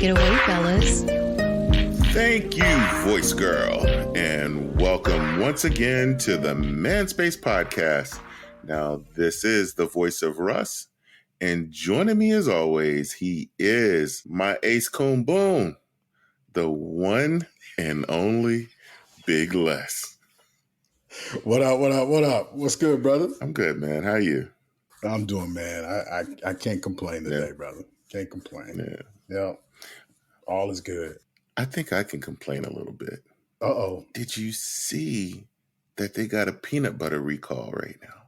Take it away, fellas. Thank you, voice girl, and welcome once again to the Manspace podcast. Now, this is the voice of Russ, and joining me as always, he is my ace coon boom, the one and only Big Les. What up, what up, what up? What's good, brother? I'm good, man. How are you? I'm doing, man. I can't complain today, brother. Can't complain. Yeah. All is good. I think I can complain a little bit. Uh-oh. Did you see that they got a peanut butter recall right now?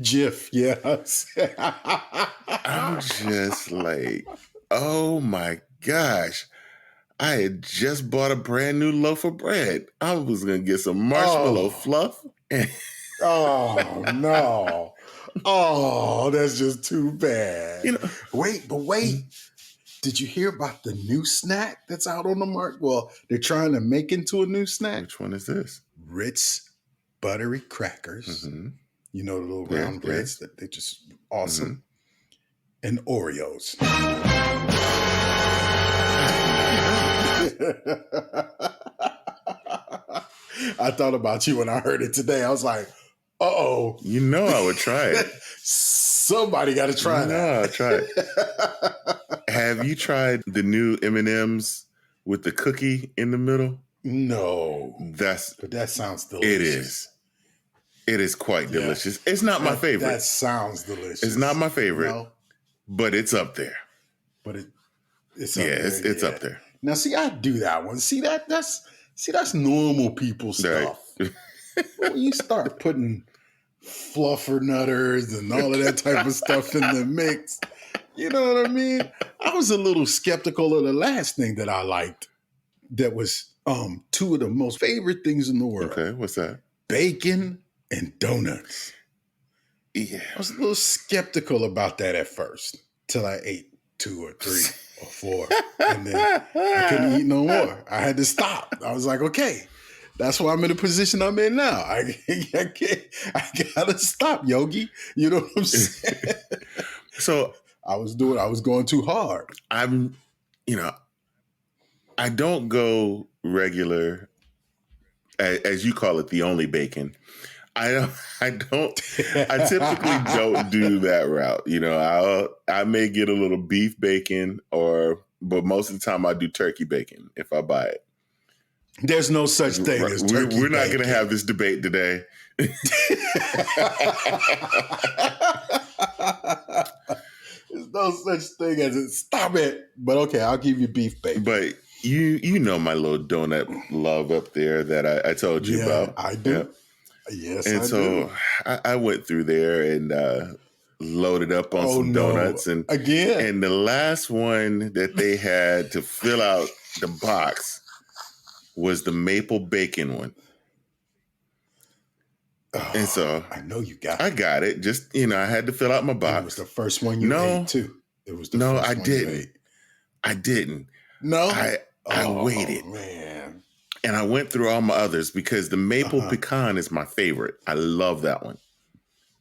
Jif, yes. I'm just like, oh my gosh. I had just bought a brand new loaf of bread. I was going to get some marshmallow fluff. Oh, no. Oh, that's just too bad. Wait. Did you hear about the new snack that's out on the market? Well, they're trying to make into a new snack. Which one is this? Ritz buttery crackers. Mm-hmm. You know, the little round breads that they're just awesome. Mm-hmm. And Oreos. I thought about you when I heard it today. I was like, uh-oh. You know I would try it. Somebody got to try that. I'll try it. Have you tried the new M&Ms with the cookie in the middle? No. But that sounds delicious. It is quite delicious. It's not my favorite. That sounds delicious. It's not my favorite, but it's up there. But it's up there. It's up there. Now, see, I do that one. That's normal people stuff. Right. When you start putting fluffernutters and all of that type of stuff in the mix, you know what I mean? I was a little skeptical of the last thing that I liked. That was two of the most favorite things in the world. Okay, what's that? Bacon and donuts. Yeah. I was a little skeptical about that at first, till I ate 2 or 3 or 4. And then I couldn't eat no more. I had to stop. I was like, okay, that's why I'm in the position I'm in now. I gotta stop, Yogi. You know what I'm saying? So I was going too hard. I don't go regular, as you call it, the only bacon. I typically don't do that route. I may get a little beef bacon but most of the time I do turkey bacon if I buy it. There's no such thing as turkey bacon. We're not going to have this debate today. There's no such thing as it. Stop it. But okay, I'll give you beef bacon. But you know my little donut love up there that I told you about. I do. Yeah. Yes, and so I went through there and loaded up on some donuts. And again. And the last one that they had to fill out the box was the maple bacon one. Oh, and so I know you got it. I got it. Just, I had to fill out my box. It was the first one you ate too. It was the first one I didn't. I didn't. No? I waited. Man. And I went through all my others because the maple pecan is my favorite. I love that one.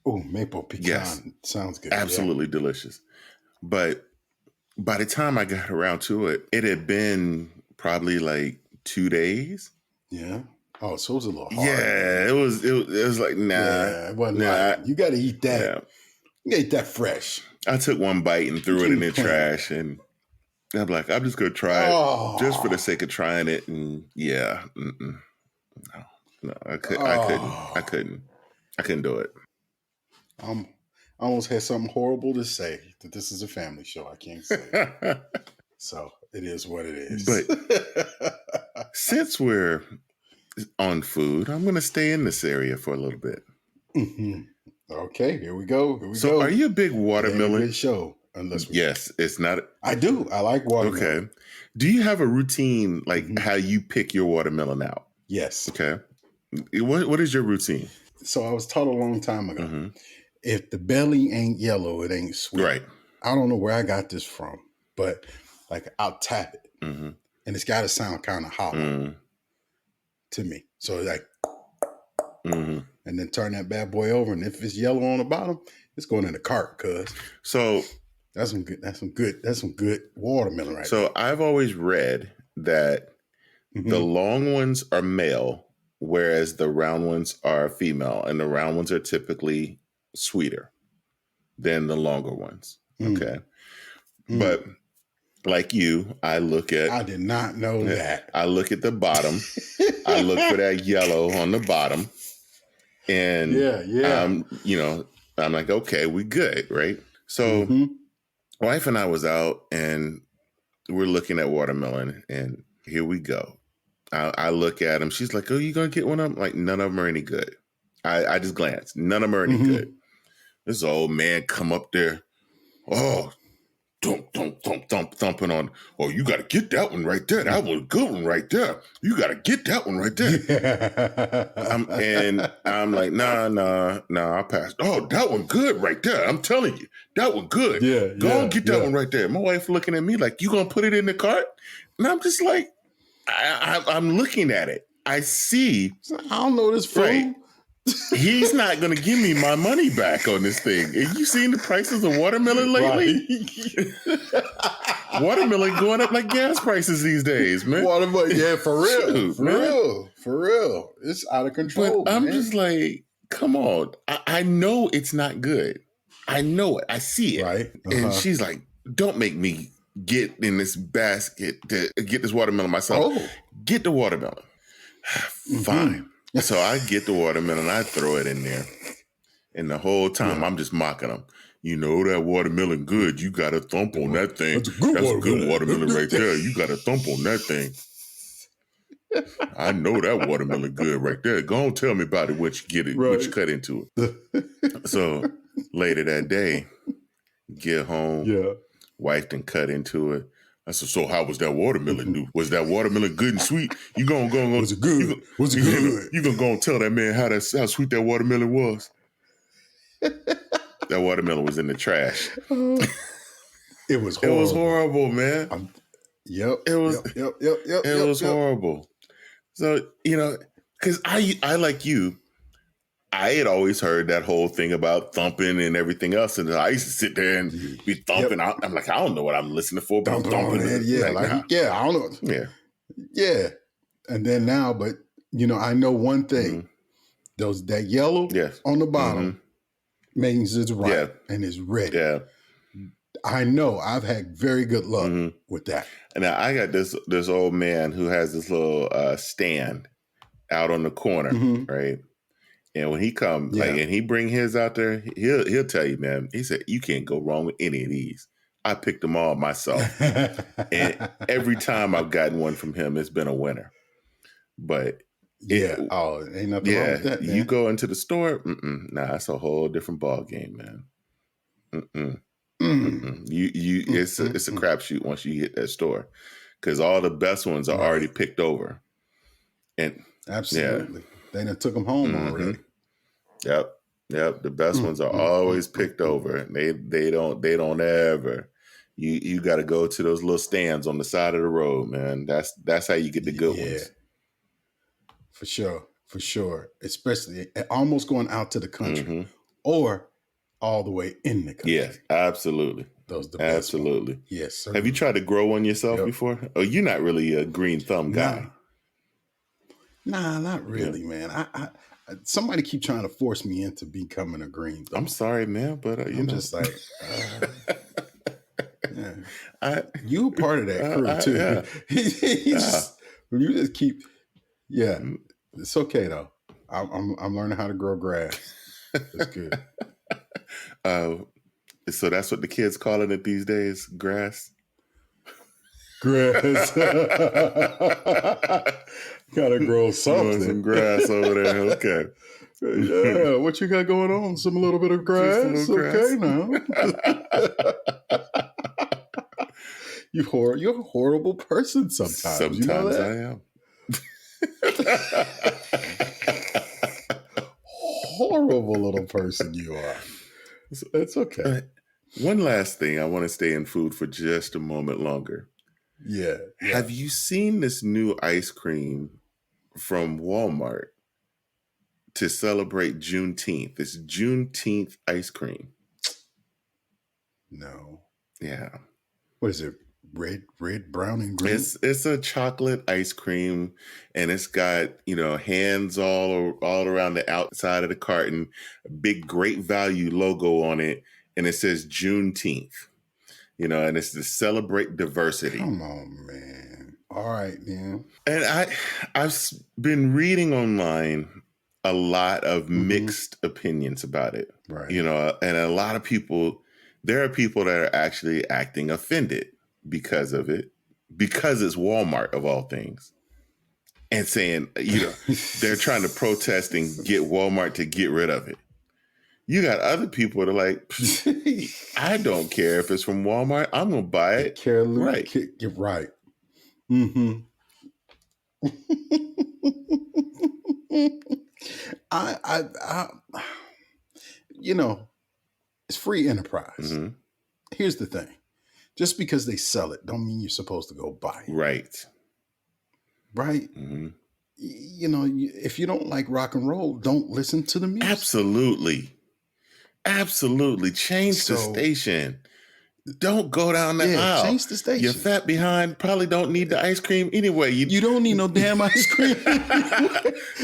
Oh, maple pecan. Yes. Sounds good. Absolutely delicious. But by the time I got around to it, it had been probably like 2 days. Yeah. Oh, so it was a little hard. Yeah, it was like, nah. Yeah, it wasn't like, you got to eat that. Yeah. You got to eat that fresh. I took one bite and threw it in the trash, and I'm like, I'm just going to try it just for the sake of trying it. And no, I couldn't do it. I almost had something horrible to say, that this is a family show. I can't say it. So it is what it is. But since we're on food, I'm going to stay in this area for a little bit. Mm-hmm. Okay, here we go. So are you a big watermelon? Good show. Yes, it's not. I do. I like watermelon. Okay. Do you have a routine, like how you pick your watermelon out? Yes. Okay. What is your routine? So I was taught a long time ago, if the belly ain't yellow, it ain't sweet. Right. I don't know where I got this from, but like I'll tap it, and it's got to sound kind of hollow to me. So like, and then turn that bad boy over, and if it's yellow on the bottom, it's going in the cart, cuz. So That's some good watermelon right So I've always read that there. the long ones are male, whereas the round ones are female, and the round ones are typically sweeter than the longer ones. Mm, Okay. mm. But like you, I look I did not know that. the bottom. I look for that yellow on the bottom, and Yeah. I'm like, okay, we good, right? So Mm-hmm. wife and I was out and we're looking at watermelon, and here we go. I look at them. She's like, "Oh, you gonna get one of them?" Like, none of them are any good. I just glanced. None of them are any Mm-hmm. good. This old man come up there. Oh, thumping on. Oh, you got to get that one right there. That was a good one right there. You got to get that one right there. I'm like, nah. I passed. Oh, that one good right there. I'm telling you, that one good. Go and get that one right there. My wife looking at me like, you gonna put it in the cart? And I'm just like, I'm looking at it. I see. I don't know this fool. Right. He's not going to give me my money back on this thing. Have you seen the prices of watermelon lately? Watermelon going up like gas prices these days, man. Watermelon, yeah, for real. Shoot, for real. It's out of control. But I'm just like, come on. I know it's not good. I know it. I see it. Right. And she's like, don't make me get in this basket to get this watermelon myself. Oh. Get the watermelon. Fine. So I get the watermelon, I throw it in there. And the whole time I'm just mocking them. You know that watermelon good. You got to thump on that thing. That's a good watermelon right there. You got to thump on that thing. I know that watermelon good right there. Go on, tell me about it, what you get it, what you cut into it. So later that day, get home, wife done cut into it. I said, so how was that watermelon do? Was that watermelon good and sweet? You gonna go? Was it good? Was it good? You gonna go and tell that man how sweet that watermelon was? That watermelon was in the trash. It was horrible. It was horrible, man. Yep. It was horrible. So, because I like you, I had always heard that whole thing about thumping and everything else. And I used to sit there and be thumping. I'm like, I don't know what I'm listening for, but I'm thumping it. I don't know. Yeah. And then now, but, I know one thing. That yellow on the bottom means it's ripe and it's ready. Yeah. I know I've had very good luck with that. And now I got this old man who has this little stand out on the corner, right? And when he comes, and he bring his out there, he'll tell you, man. He said you can't go wrong with any of these. I picked them all myself, and every time I've gotten one from him, it's been a winner. But ain't nothing wrong with that. Man. You go into the store, it's a whole different ball game, man. It's a crapshoot once you hit that store, because all the best ones are already picked over. And absolutely, they done took them home already. Yep. The best ones are always picked over. They don't ever. You got to go to those little stands on the side of the road, man. That's how you get the good ones. For sure. Especially almost going out to the country or all the way in the country. Yes, absolutely. Those are the best. Absolutely. Ones. Yes, sir. Have you tried to grow one yourself before? Oh, you're not really a green thumb guy. Nah, not really, man. I somebody keep trying to force me into becoming a green thumb. I'm sorry, man, but I'm just like, you part of that crew too. You just keep, it's okay though. I'm learning how to grow grass. It's good. So that's what the kids calling it these days, grass. Grass. Gotta grow something. Some grass over there. Okay. Yeah, what you got going on? Some little bit of grass. Okay, now. You're a horrible person sometimes. Sometimes you know that? I am. Horrible little person you are. It's okay. One last thing. I want to stay in food for just a moment longer. Yeah. Have you seen this new ice cream from Walmart to celebrate Juneteenth? It's Juneteenth ice cream. No. Yeah. What is it? Red, brown, and green? It's a chocolate ice cream, and it's got, hands all around the outside of the carton, a big Great Value logo on it, and it says Juneteenth. And it's to celebrate diversity. Come on, man. All right, man. And I've been reading online a lot of mixed opinions about it. Right. And a lot of people, there are people that are actually acting offended because of it, because it's Walmart of all things, and saying, they're trying to protest and get Walmart to get rid of it. You got other people that are like, I don't care if it's from Walmart. I'm going to buy it. Right. You're right. Mm-hmm. It's free enterprise. Mm-hmm. Here's the thing. Just because they sell it don't mean you're supposed to go buy it. Right. Right? Mm-hmm. If you don't like rock and roll, don't listen to the music. Absolutely. Change the station. Don't go down the aisle. Change the station. Your fat behind probably don't need the ice cream anyway. You don't need no damn ice cream.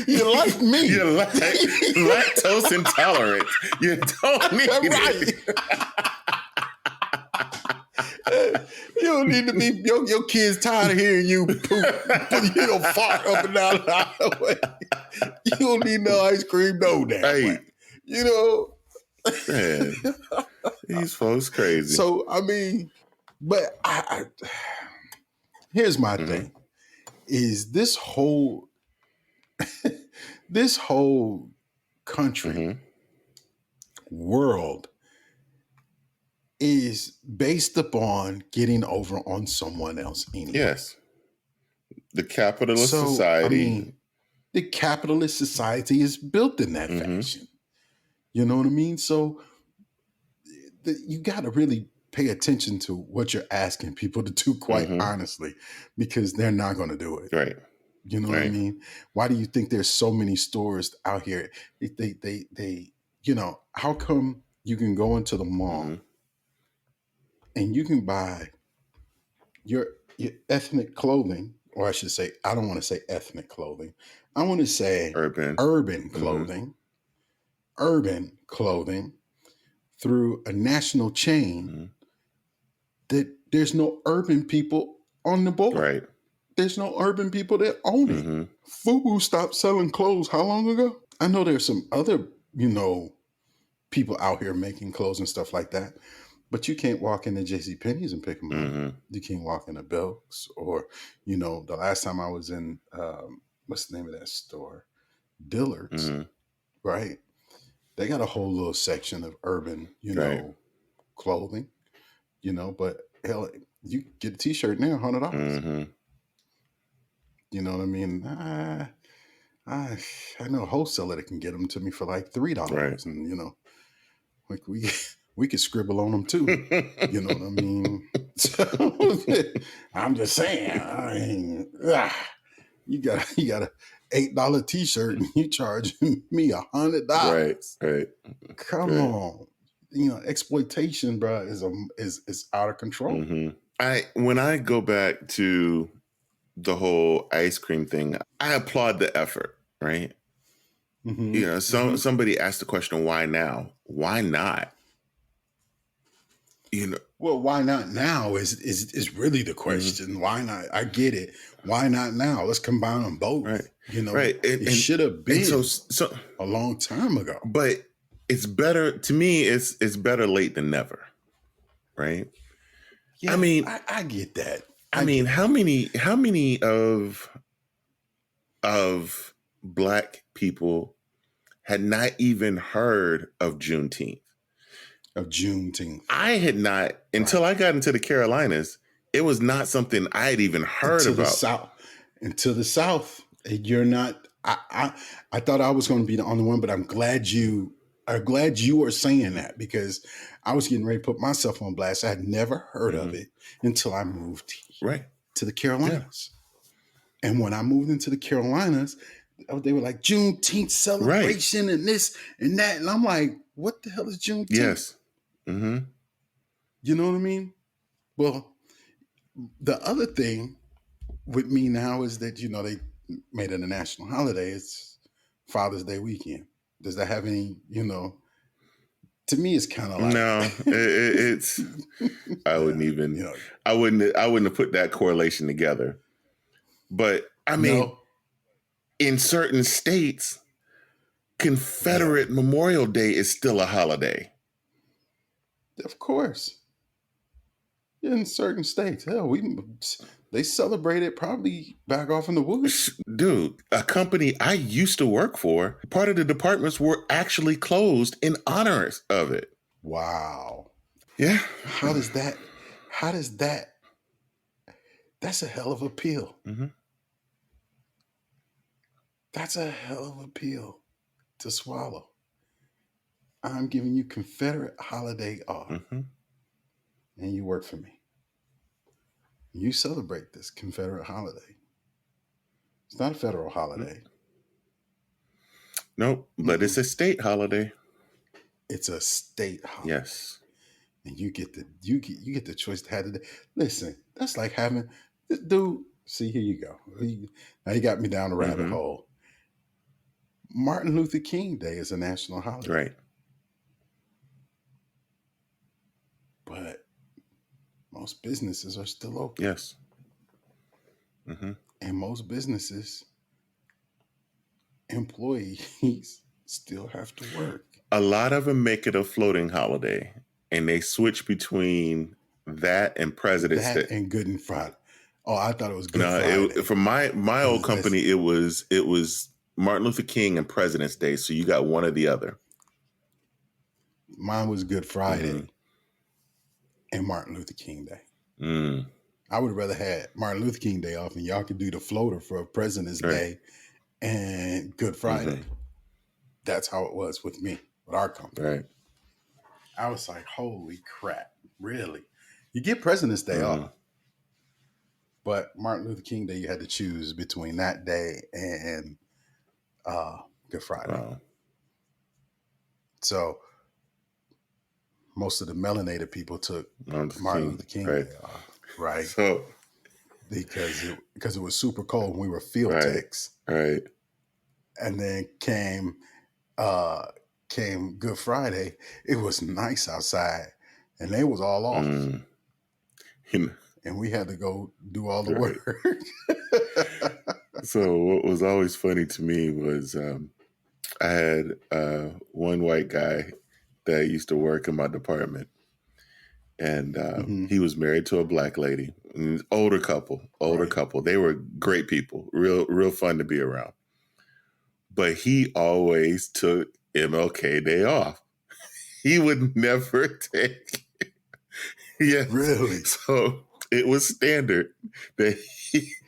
You're like me. You're lactose intolerant. You don't need it. You don't need to be your kids tired of hearing you poop. Fart up and down the highway. You don't need no ice cream, no damn way. Man, these folks crazy. So but here's my thing: is this whole country world is based upon getting over on someone else anyway. Yes. The capitalist society. The capitalist society is built in that fashion. You know what I mean? So you got to really pay attention to what you're asking people to do, quite honestly, because they're not going to do it. Right. You know what I mean? Why do you think there's so many stores out here? They how come you can go into the mall and you can buy your ethnic clothing, or I should say, I don't want to say ethnic clothing. I want to say urban clothing. Urban clothing through a national chain that there's no urban people on the board. Right. There's no urban people that own it. FUBU stopped selling clothes how long ago? I know there's some other, people out here making clothes and stuff like that. But you can't walk into JCPenney's and pick them up. You can't walk into Belk's or, the last time I was in, what's the name of that store? Dillard's, right? They got a whole little section of urban, clothing, but hell, you get a t-shirt now, $100. You know what I mean? I know a wholesaler that can get them to me for like $3. Right. And, like we could scribble on them too. You know what I mean? So, I'm just saying, you got a $8 t-shirt and you charging me $100. Right. Come on. Exploitation, bro, is out of control. When I go back to the whole ice cream thing, I applaud the effort, right? Somebody asked the question, why now? Why not? Well, why not now is really the question. Why not? I get it. Why not now? Let's combine them both. Right. Right. It should have been a long time ago. But it's better, to me, it's better late than never. Right? Yeah, I get that. How many of Black people had not even heard of Juneteenth? I had not, until I got into the Carolinas, it was not something I had even heard about. Until the South. You're not, I thought I was going to be the only one, but I'm glad you are saying that, because I was getting ready to put myself on blast. I had never heard of it until I moved to the Carolinas. Yeah. And when I moved into the Carolinas, they were like, Juneteenth celebration and this and that. And I'm like, what the hell is Juneteenth? Yes. You know what I mean? Well, the other thing with me now is that, they made it a national holiday. It's Father's Day weekend. Does that have any, to me, it's kind of like, No, it's. I wouldn't even. you know, I wouldn't have put that correlation together. But I mean, no, in certain states, yeah, Confederate Memorial Day is still a holiday. of course. In certain states, hell, they celebrate it probably back off in the woods. Dude, a company I used to work for, part of the departments were actually closed in honor of it. Wow. Yeah. How does that? How does that? That's a hell of a pill. Mm-hmm. That's a hell of a pill to swallow. I'm giving you Confederate holiday off, Mm-hmm. and you work for me. You celebrate this Confederate holiday. It's not a federal holiday. Nope, but it's a state holiday. It's a state holiday. Yes. And you get the choice to have it. Listen, that's like having, dude. See, here you go. Now you got me down the rabbit hole. Martin Luther King Day is a national holiday, Right. but most businesses are still open. Yes. Mm-hmm. And most businesses employees still have to work. A lot of them make it a floating holiday, and they switch between that and President's Day. And Good Friday. Oh, I thought it was Good Friday. For my old company, it was Martin Luther King and President's Day. So you got one or the other. Mine was Good Friday and Martin Luther King Day. Mm. I would have rather had Martin Luther King Day off, and y'all could do the floater for President's Day and Good Friday. That's how it was with me, with our company. Right. I was like, holy crap, really? You get President's Day off, but Martin Luther King Day, you had to choose between that day and Good Friday. Wow. So most of the melanated people took Martin Luther King Day off, right? So because it was super cold and we were field techs, right? And then came Good Friday. It was nice outside, and they was all off, and we had to go do all the work. So what was always funny to me was I had one white guy that used to work in my department, and he was married to a black lady, older couple. They were great people, real fun to be around. But he always took MLK Day off. He would never take. Yes, really. So it was standard that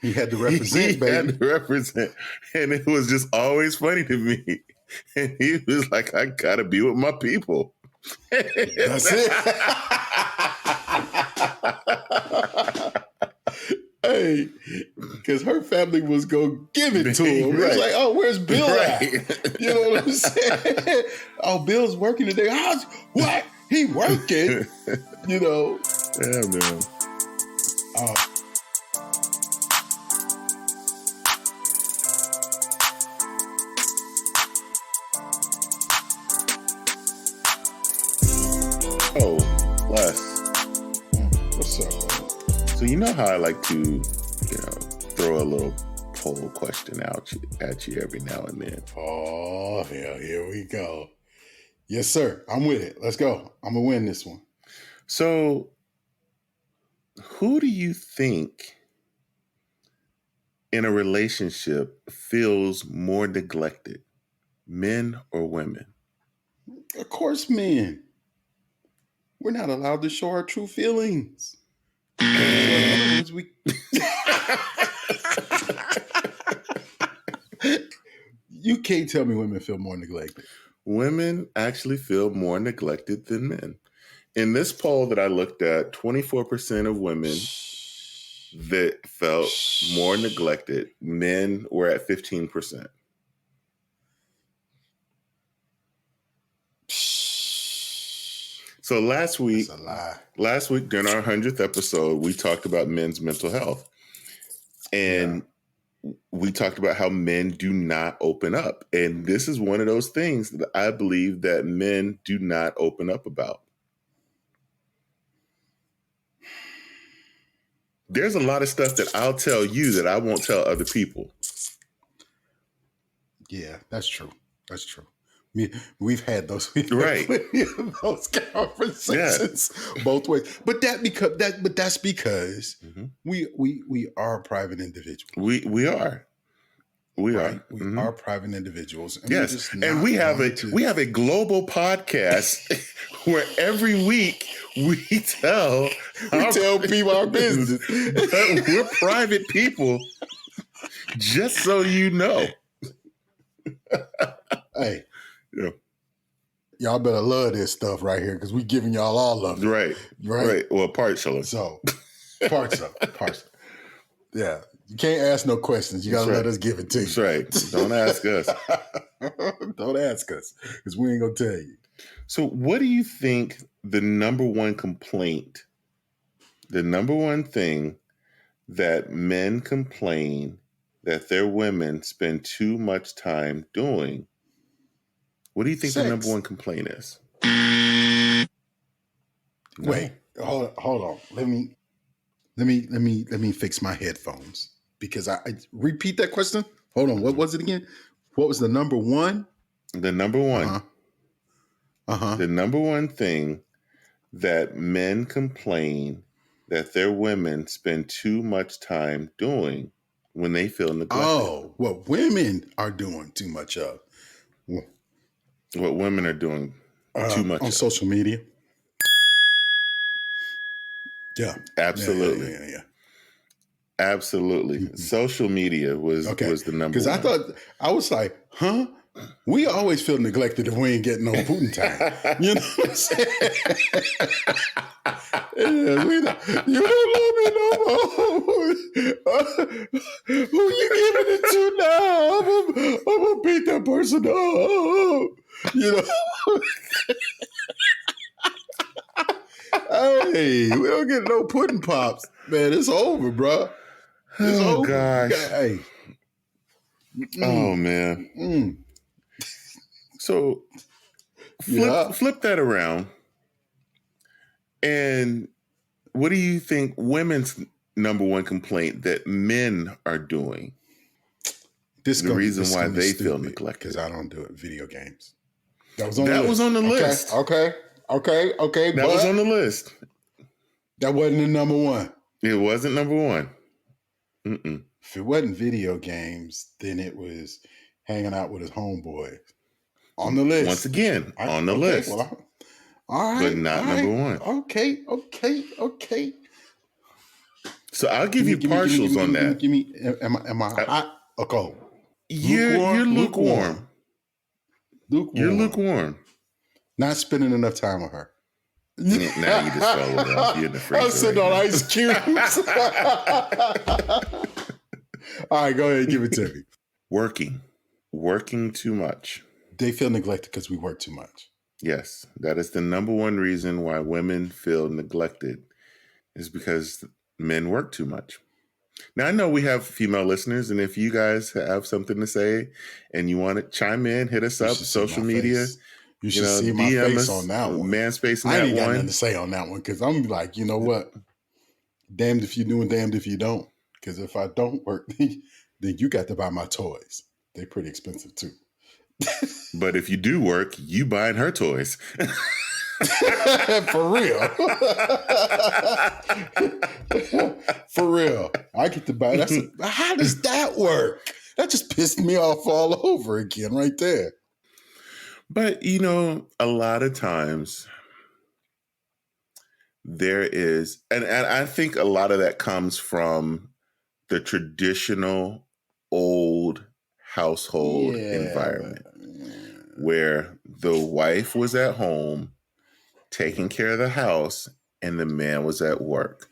he had to represent, baby. Had to represent, and it was just always funny to me. And he was like, "I gotta be with my people." That's it. Hey, because her family was going to give it to him. Right. It was like, oh, where's Bill at? You know what I'm saying? Oh, Bill's working today. What? He working? You know? Yeah, man. Oh, Les. What's up, man? So you know how I like to, throw a little poll question out at you every now and then. Oh, hell, here we go. Yes, sir. I'm with it. Let's go. I'm going to win this one. So who do you think in a relationship feels more neglected, men or women? Of course, men. We're not allowed to show our true feelings. You can't tell me women feel more neglected. Women actually feel more neglected than men. In this poll that I looked at, 24% of women that felt more neglected. Men were at 15%. So last week, That's a lie. during our 100th episode, we talked about men's mental health. And we talked about how men do not open up. And this is one of those things that I believe that men do not open up about. There's a lot of stuff that I'll tell you that I won't tell other people. Yeah, that's true. That's true. We've had those, Right. those conversations both ways. But that's because we are private individuals. We are. We right? are. We are private individuals. And yes. And we have a global podcast where every week we tell people our business. We're private people, just so you know. Hey. Yeah. Y'all better love this stuff right here because we're giving y'all all of it. Right. Well, partially. So, parts of it. Yeah. You can't ask no questions. You got to let us give it to you. That's right. Don't ask us. Don't ask us because we ain't going to tell you. So what do you think the number one complaint, the number one thing that men complain that their women spend too much time doing? What do you think the number one complaint is? No. Wait, hold on. Let me fix my headphones because I repeat that question. Hold on. What was it again? What was the number one? The number one. The number one thing that men complain that their women spend too much time doing when they feel neglected. Oh, what women are doing too much of. What women are doing too much on of. social media. Yeah. Absolutely. Yeah. Absolutely. Mm-hmm. Social media was the number one. Because I was like, huh? We always feel neglected if we ain't getting no Putin time. You know what I'm saying? You don't love me no more. Who you giving it to now? I'm going to beat that person up. You know? Hey, we don't get no pudding pops. Man, it's over, bro. It's over. Gosh. Hey. Oh, man. So flip that around. And what do you think women's number one complaint that men are doing? The reason why they feel neglected. Because I don't do it. Video games. That was on the list. Okay. That was on the list. That wasn't the number one. It wasn't number one. Mm-mm. If it wasn't video games, then it was hanging out with his homeboys. On the list. Once again, on the list. Well, all right. But not number one. Okay. So I'll give you partials on that. Give me, am I hot or cold? You're lukewarm. You're lukewarm. Not spending enough time with her. Now you just fell it off. You're in the freezer. I'm sitting on ice cubes. All right, go ahead. Give it to me. Working too much. They feel neglected because we work too much. Yes, that is the number one reason why women feel neglected is because men work too much. Now, I know we have female listeners, and if you guys have something to say and you want to chime in, hit us up, social media. You should see my DM face us, on that one. Manspace on I that ain't got one. nothing to say on that one because I'm like, you know what? Damned if you do and damned if you don't. Because if I don't work, then you got to buy my toys. They're pretty expensive too. But if you do work, you buying her toys. For real. For real. I get to buy that. How does that work? That just pissed me off all over again right there. But, a lot of times there is, and I think a lot of that comes from the traditional old household environment where the wife was at home taking care of the house and the man was at work.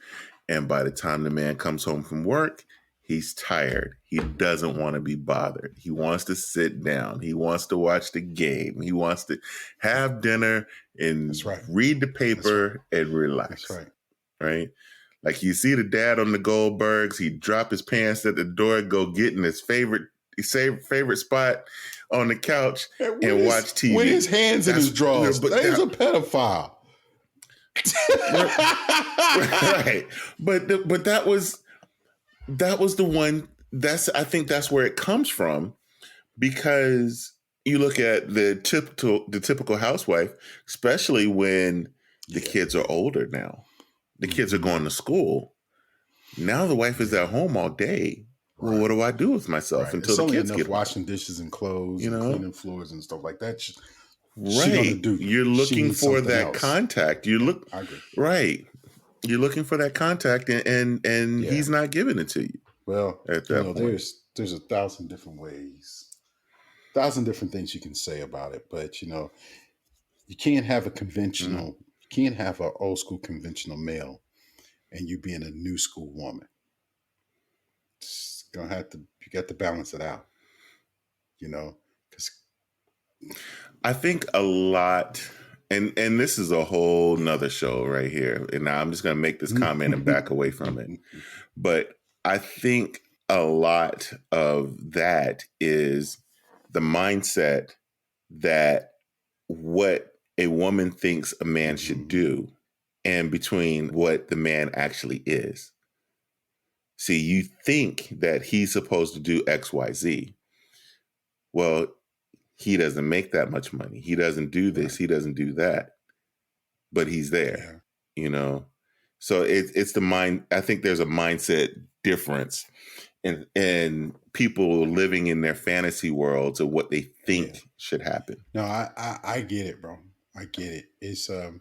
And by the time the man comes home from work, He's tired. He doesn't want to be bothered. He wants to sit down. He wants to watch the game. He wants to have dinner and That's right. read the paper and relax. That's right. Right? Like you see the dad on the Goldbergs, he drop his pants at the door, go get in his favorite spot on the couch and watch TV. With his hands in his drawers. But he's a pedophile. Right. But that was the one. I think that's where it comes from, because you look at the typical housewife, especially when the kids are older now. The kids are going to school. Now the wife is at home all day. Well, what do I do with myself until it's the only kids enough get washing dishes and clothes, and cleaning floors and stuff like that. Right. You're looking for that contact. I agree. Right. You're looking for that contact, and he's not giving it to you. Well, at that point. There's 1,000 different ways, 1,000 different things you can say about it, but you can't have a conventional, you can't have an old school conventional male, and you being a new school woman. It's gonna have to. You got to balance it out. Because I think a lot. And this is a whole nother show right here. And now I'm just going to make this comment and back away from it. But I think a lot of that is the mindset that what a woman thinks a man should do, and between what the man actually is. See, you think that he's supposed to do X, Y, Z. Well, he doesn't make that much money. He doesn't do this. Right. He doesn't do that. But he's there, So it's the mind. I think there's a mindset difference in people living in their fantasy worlds of what they think should happen. No, I get it, bro. I get it. It's a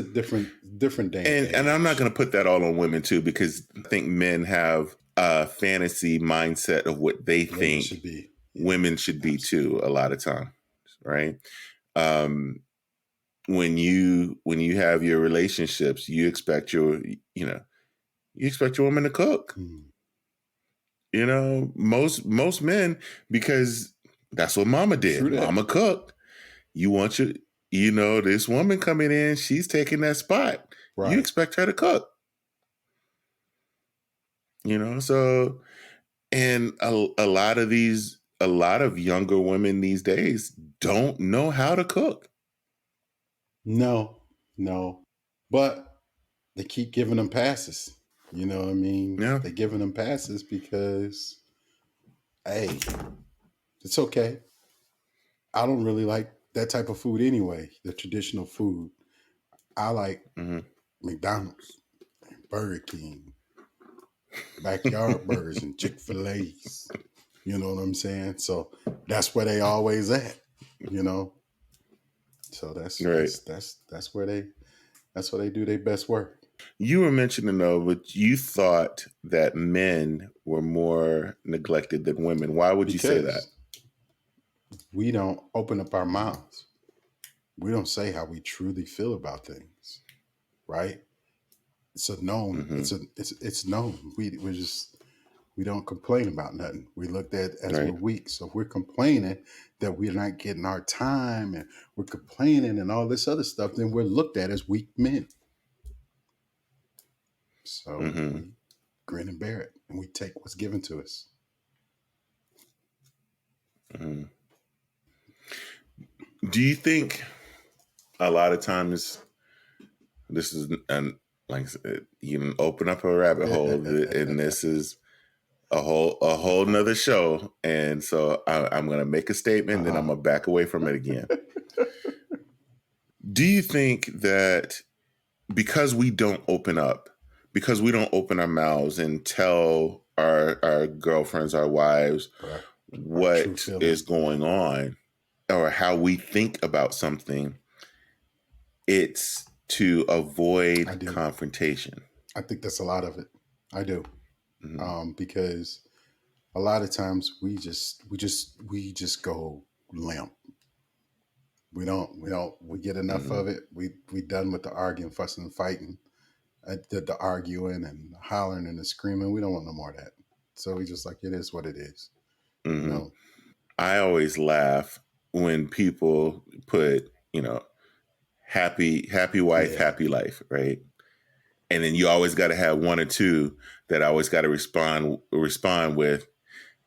different day. And I'm not going to put that all on women too, because I think men have a fantasy mindset of what they think should be. Women should be too, a lot of times, right? When you have your relationships, you expect your woman to cook. Most men, because that's what mama did. Mama cooked. You want this woman coming in, she's taking that spot. Right. You expect her to cook. So, and a lot of younger women these days don't know how to cook. No. But they keep giving them passes. You know what I mean? Yeah. They're giving them passes because, hey, it's okay. I don't really like that type of food anyway, the traditional food. I like McDonald's, Burger King, backyard burgers, and Chick-fil-A's. You know what I'm saying? So that's where they always at, So that's right. That's where they do their best work. You were mentioning though, but you thought that men were more neglected than women. Why would you say that? We don't open up our mouths. We don't say how we truly feel about things, right? It's a known. It's known. We don't complain about nothing. We looked at as we're weak. So if we're complaining that we're not getting our time, and we're complaining and all this other stuff, then we're looked at as weak men. So we grin and bear it, and we take what's given to us. Do you think a lot of times this is, like I said, you can open up a rabbit hole, and this is a whole nother show. And so I'm going to make a statement, then I'm going to back away from it again. Do you think that because we don't open up, because we don't open our mouths and tell our girlfriends, our wives, what is going on or how we think about something, it's to avoid confrontation? I think that's a lot of it. I do. Because a lot of times we just go limp. We get enough of it. We done with the arguing, fussing, and fighting, the arguing and hollering and the screaming. We don't want no more of that. So we just like, it is what it is. Mm-hmm. You know? I always laugh when people put, happy wife, happy life, right? And then you always got to have one or two that always got to respond with,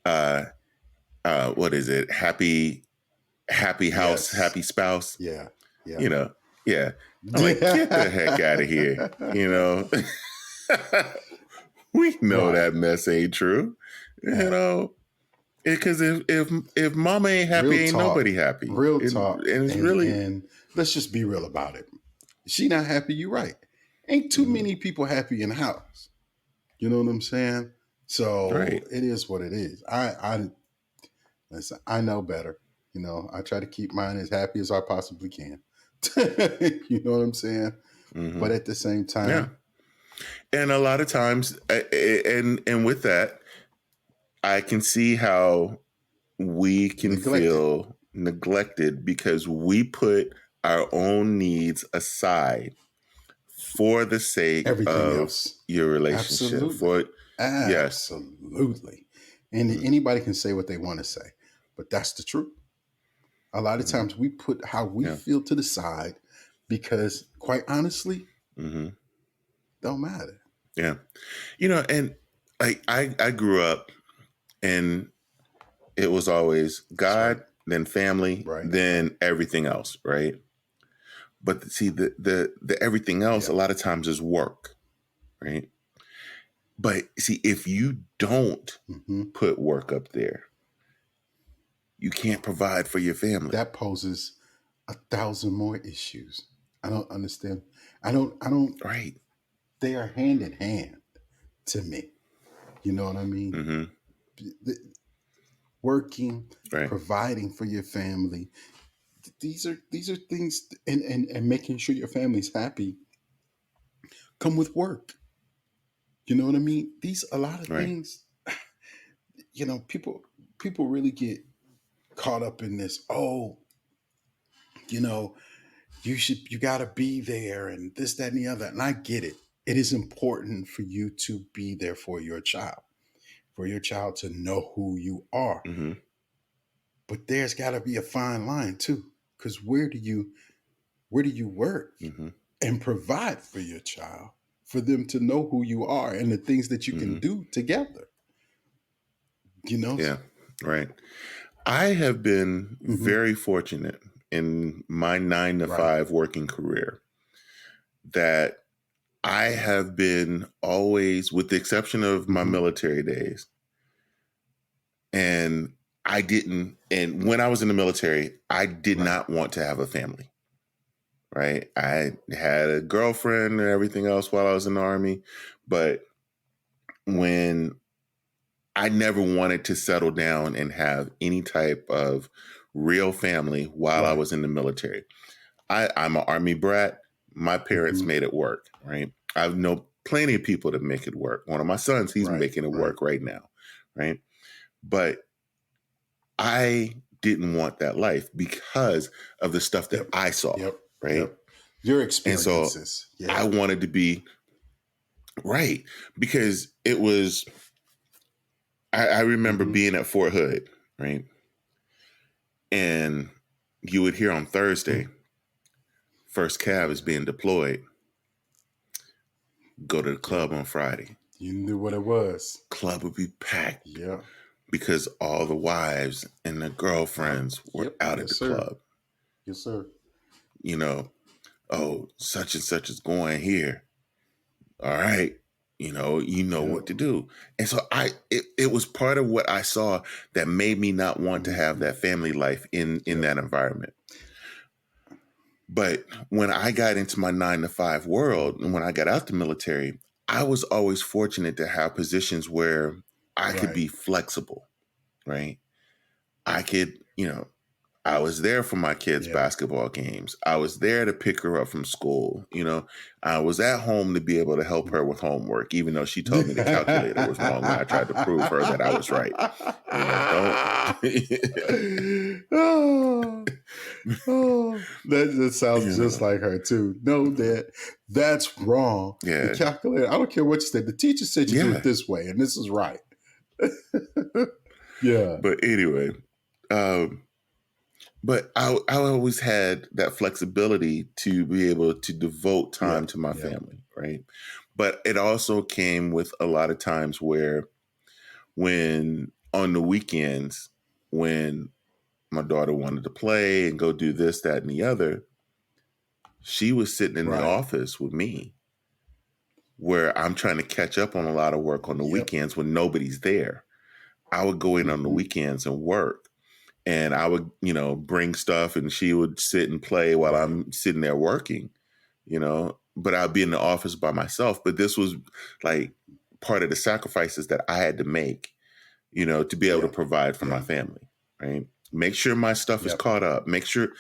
what is it? Happy house, happy spouse. Yeah. Yeah. Yeah. I'm like, get the heck out of here. We know that mess ain't true. Because if mama ain't happy, ain't nobody happy. Real talk. And it's really. And let's just be real about it. She not happy, you right. Ain't too many people happy in the house. You know what I'm saying? So it is what it is. Listen, I know better. I try to keep mine as happy as I possibly can. You know what I'm saying? Mm-hmm. But at the same time. Yeah. And a lot of times, and with that, I can see how we can feel neglected because we put our own needs aside for the sake of your relationship. Absolutely. And anybody can say what they want to say, but that's the truth. A lot of times we put how we feel to the side because, quite honestly, don't matter. Yeah. And like I grew up and it was always God, then family, then everything else, right? But see, the everything else a lot of times is work, right? But see, if you don't put work up there, you can't provide for your family. That poses 1,000 more issues. I don't understand. I don't. Right. They are hand in hand to me. You know what I mean? Mm-hmm. Working, providing for your family. These are things, and making sure your family's happy come with work. You know what I mean? A lot of things, people really get caught up in this. Oh, you got to be there and this, that, and the other. And I get it. It is important for you to be there for your child to know who you are. Mm-hmm. But there's got to be a fine line too. Because where do you work and provide for your child, for them to know who you are and the things that you can do together? Yeah, right. I have been very fortunate in my 9 to 5 working career that I have been always, with the exception of my military days, and when I was in the military, I did not want to have a family, right? I had a girlfriend and everything else while I was in the Army, but when I never wanted to settle down and have any type of real family while I was in the military. I'm an Army brat. My parents made it work, right? I know plenty of people that make it work. One of my sons, he's making it work right now, right? But I didn't want that life because of the stuff that I saw, right? Your experiences. And so I wanted to be right because it was. I remember being at Fort Hood, right? And you would hear on Thursday, first Cav is being deployed. Go to the club on Friday. You knew what it was. Club would be packed. Yeah. Because all the wives and the girlfriends were out at the club. Yes, sir. Such and such is going here. All right. You know what to do. And so it was part of what I saw that made me not want to have that family life in that environment. But when I got into my 9 to 5 world and when I got out the military, I was always fortunate to have positions where I could be flexible, right? I could, I was there for my kids' basketball games. I was there to pick her up from school. I was at home to be able to help her with homework, even though she told me the calculator was wrong when I tried to prove her that I was right. That sounds just like her too. No, that's wrong. Yeah. The calculator, I don't care what you said. The teacher said you do it this way, and this is right. Yeah. But anyway, um, but I always had that flexibility to be able to devote Yeah. time to my Yeah. family, right? But it also came with a lot of times where when on the weekends, when my daughter wanted to play and go do this, that, and the other, she was sitting in the Right. office with me where I'm trying to catch up on a lot of work on the Yep. weekends when nobody's there. I would go in on the weekends and work. And I would, bring stuff and she would sit and play while Right. I'm sitting there working, but I'd be in the office by myself. But this was like part of the sacrifices that I had to make, to be able to Yeah. provide for my Yeah. family, right? Make sure my stuff is Yep. caught up. Make sure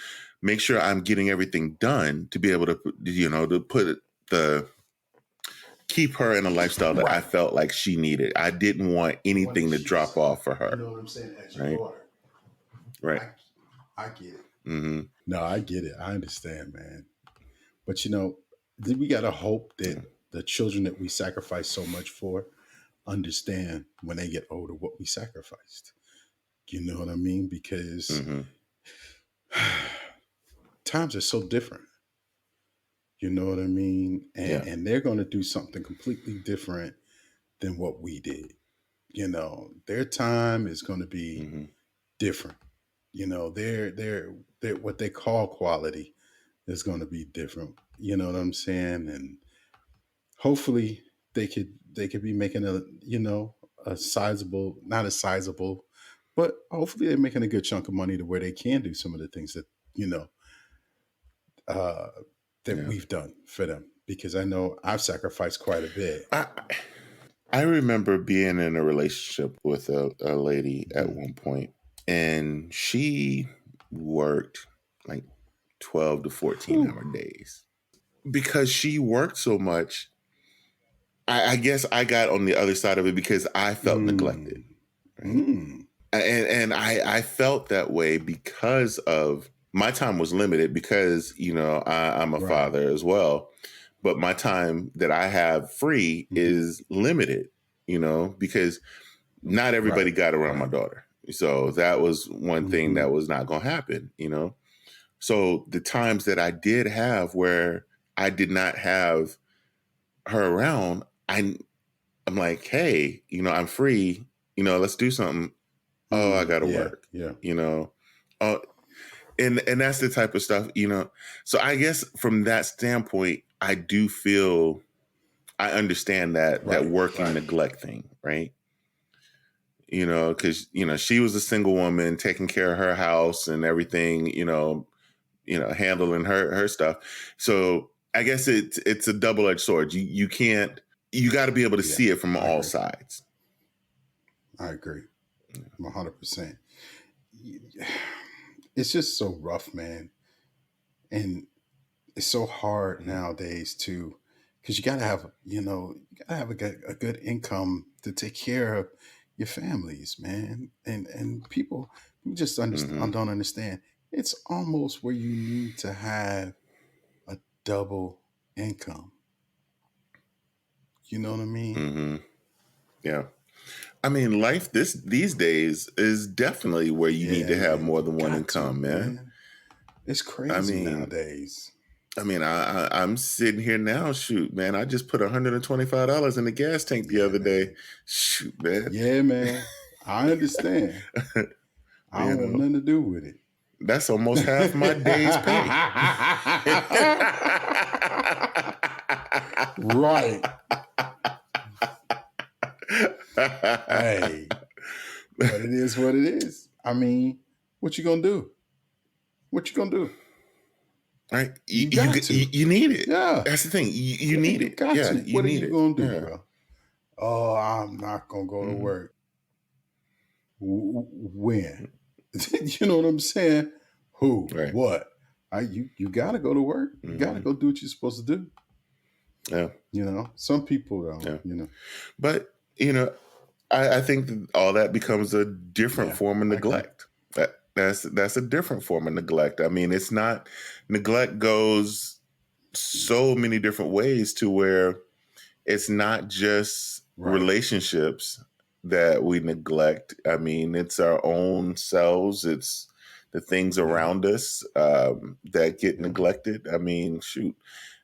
I'm getting everything done to be able to, to put the keep her in a lifestyle that I Right. felt like she needed. I didn't want What anything did to she drop say? off for You her, know what I'm saying? As your right? daughter. Right. I get it. Mm-hmm. No, I get it. I understand, man. But we gotta hope that the children that we sacrifice so much for understand when they get older what we sacrificed. You know what I mean? Because Mm-hmm. times are so different. You know what I mean? Yeah. And they're gonna do something completely different than what we did. Their time is gonna be Mm-hmm. different. Their what they call quality is going to be different. You know what I'm saying? And hopefully they could be making a sizable, not a sizable, but hopefully they're making a good chunk of money to where they can do some of the things that you know uh, that Yeah. we've done for them. Because I know I've sacrificed quite a bit. I I remember being in a relationship with a lady at Mhm. one point, and she worked like 12 to 14-hour Whew. days. Because she worked so much, I guess I got on the other side of it because I felt neglected, Mm. right? Mm. And I felt that way because of my time was limited because, I'm a Right. father as well. But my time that I have free Mhm. is limited, because not everybody Right. got around my Right. daughter. So that was one thing Hmm. that was not going to happen. So the times that I did have where I did not have her around, I'm like, hey, I'm free, let's do something. Oh, I Mm. got to Yeah. work, Yeah. oh, and that's the type of stuff. So I guess from that standpoint, I do feel I understand that Right. working Right. neglect thing, right? Because she was a single woman taking care of her house and everything, handling her stuff. So I guess it's a double edged sword. You can't you got to be able to Yeah. see it from I all agree. sides. I agree. 100%. It's just so rough, man. And it's so hard Mhm. nowadays to, because you gotta have a good income to take care of your families, man. And people who just Mhm. don't understand. It's almost where you need to have a double income. You know what I mean? Mhm. Yeah. I mean, life these days is definitely where you need Yeah, to have man. more You than one got to, income, man. man. It's I crazy mean, nowadays. I'm sitting here now. Shoot, man, I just put $125 in the gas tank the Yeah, other day. man. Shoot, man. Yeah, man. I understand. I you don't want know, nothing to do with it. that's almost half my day's pay. Right. Hey, but it is what it is. I mean, what you gonna do? What you gonna do? Right? You got to. You need it. Yeah. That's the thing. You Yeah, need you it. got Yeah, to. you What are need you it. gonna do, Yeah. bro? Oh, I'm not gonna go to Hmm. work. When? You know what I'm saying? Who? Right. What? You gotta go to work. You gotta Hmm. go do what you're supposed to do. Yeah. Some people don't. Yeah. But I think that all that becomes a different Yeah, form of I agree. neglect. That's a different form of neglect. I mean, it's not neglect goes so many different ways to where it's not just Right. relationships. that we neglect. I mean, it's our own selves. It's the things around us that get neglected. I mean, shoot.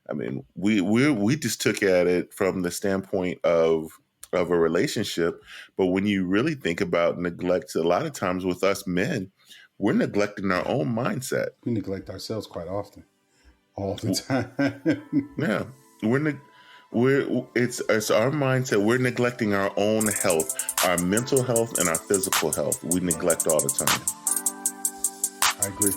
I mean, we just took at it from the standpoint of a relationship, but when you really think about neglect, a lot of times with us men, we're neglecting our own mindset. We neglect ourselves quite often, all the time. Yeah, it's our mindset. We're neglecting our own health, our mental health, and our physical health. We neglect all the time. I agree.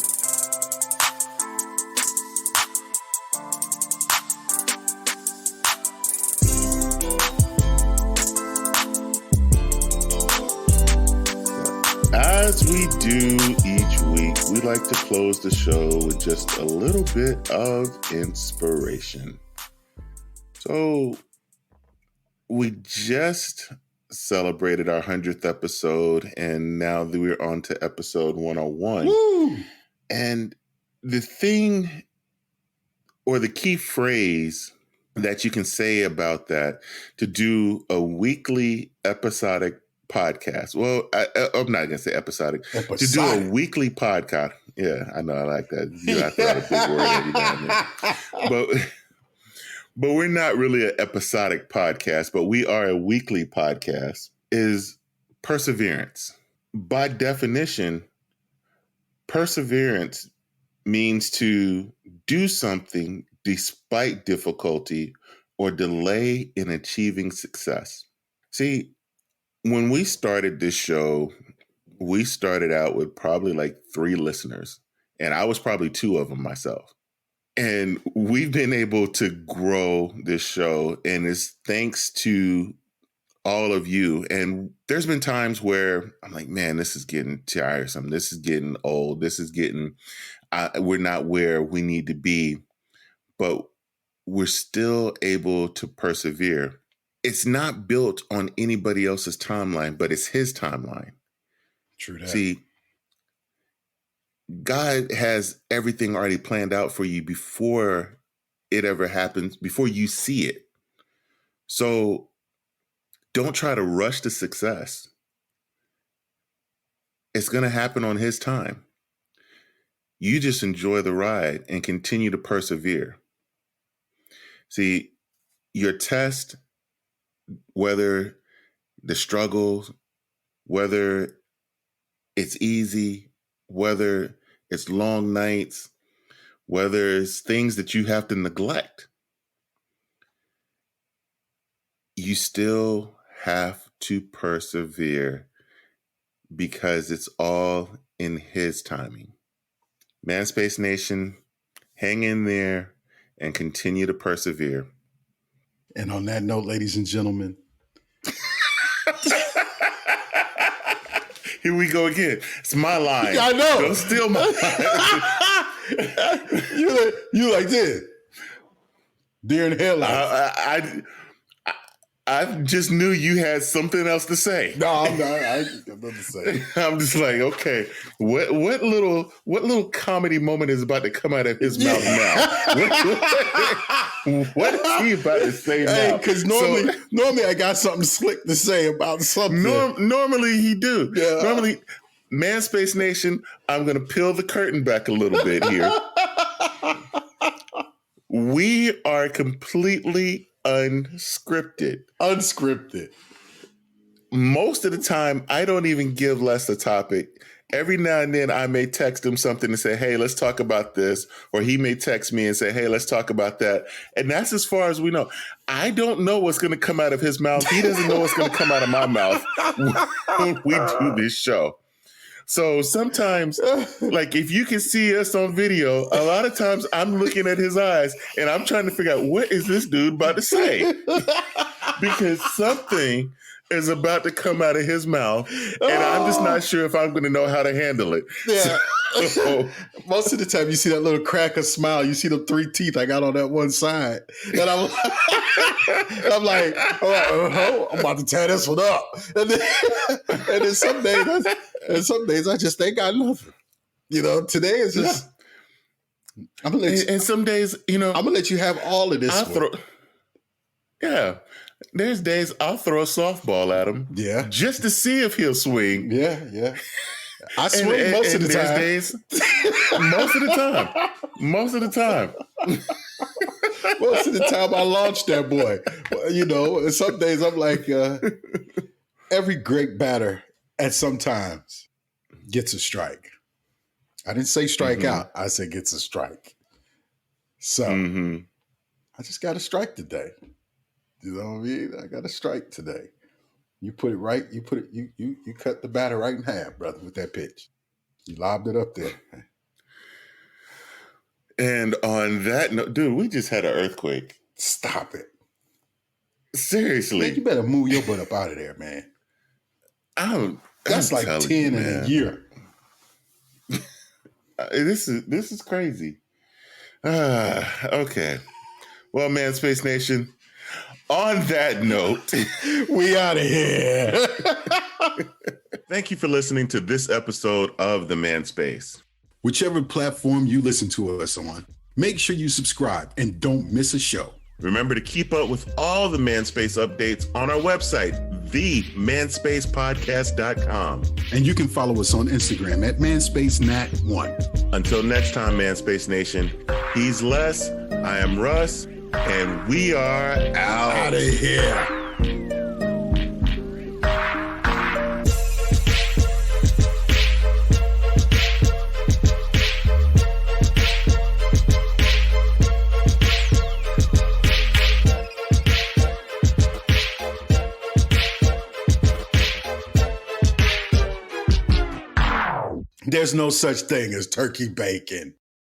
As we do each week, we like to close the show with just a little bit of inspiration. So, we just celebrated our 100th episode, and now we're on to episode 101. Woo! And the thing or the key phrase that you can say about that, to do a weekly episodic podcast. Well, I'm not going to say episodic. To do a weekly podcast. Yeah, I know. I like that. You have to have a big word every now and then. But we're not really an episodic podcast, but we are a weekly podcast, is perseverance. By definition, perseverance means to do something despite difficulty or delay in achieving success. See, when we started this show, we started out with probably like 3 listeners, and I was probably 2 of them myself. And we've been able to grow this show, and it's thanks to all of you. And there's been times where I'm like, man, this is getting tiresome. This is getting old. This is getting, we're not where we need to be, but we're still able to persevere. It's not built on anybody else's timeline, but it's his timeline. True that. See, God has everything already planned out for you before it ever happens, before you see it. So don't try to rush to success. It's going to happen on his time. You just enjoy the ride and continue to persevere. See, your test, whether the struggles, whether it's easy, whether it's long nights, whether it's things that you have to neglect, you still have to persevere because it's all in his timing. Manspace Nation, hang in there and continue to persevere. And on that note, ladies and gentlemen, here we go again. It's my line. I know. Don't steal my line. you like this. Deer in headlights. I just knew you had something else to say. No, I'm not. I got nothing to say. I'm just like, okay, what little comedy moment is about to come out of his mouth now? What is he about to say now? Because normally I got something slick to say about something. Normally he do. Yeah. Normally, Manspace Nation, I'm going to peel the curtain back a little bit here. We are completely unscripted. Most of the time, I don't even give Les a topic. Every now and then, I may text him something and say, hey, let's talk about this. Or he may text me and say, hey, let's talk about that. And that's as far as we know. I don't know what's going to come out of his mouth. He doesn't know what's going to come out of my mouth when we do this show. So sometimes, like if you can see us on video, a lot of times I'm looking at his eyes and I'm trying to figure out what is this dude about to say? Because something is about to come out of his mouth and I'm just not sure if I'm going to know how to handle it. Yeah. Most of the time you see that little crack of smile. You see the 3 teeth I got on that one side. And I'm like, I'm about to tear this one up. And then some days I just ain't got nothing. You know, today is just, I'm going to let you. And some days, you know. I'm going to let you have all of this. Yeah. There's days I'll throw a softball at him. Yeah. Just to see if he'll swing. Yeah. I swing most of the time. Days, most of the time. Most of the time. Most of the time I launch that boy. You know, some days I'm like, every great batter at some times gets a strike. I didn't say strike out. I said gets a strike. So I just got a strike today. You know what I mean? I got a strike today. You put it right. You cut the batter right in half, brother, with that pitch. You lobbed it up there. And on that note, dude, we just had an earthquake. Stop it. Seriously. Man, you better move your butt up out of there, man. That's like 10 in a year. This is crazy. Okay. Well, man, Space Nation, on that note, we out of here. Thank you for listening to this episode of The Man Space. Whichever platform you listen to us on, make sure you subscribe and don't miss a show. Remember to keep up with all the Manspace updates on our website, themanspacepodcast.com. And you can follow us on Instagram at manspacenat1. Until next time, Manspace Nation, he's Les, I am Russ, and we are out of here. There's no such thing as turkey bacon.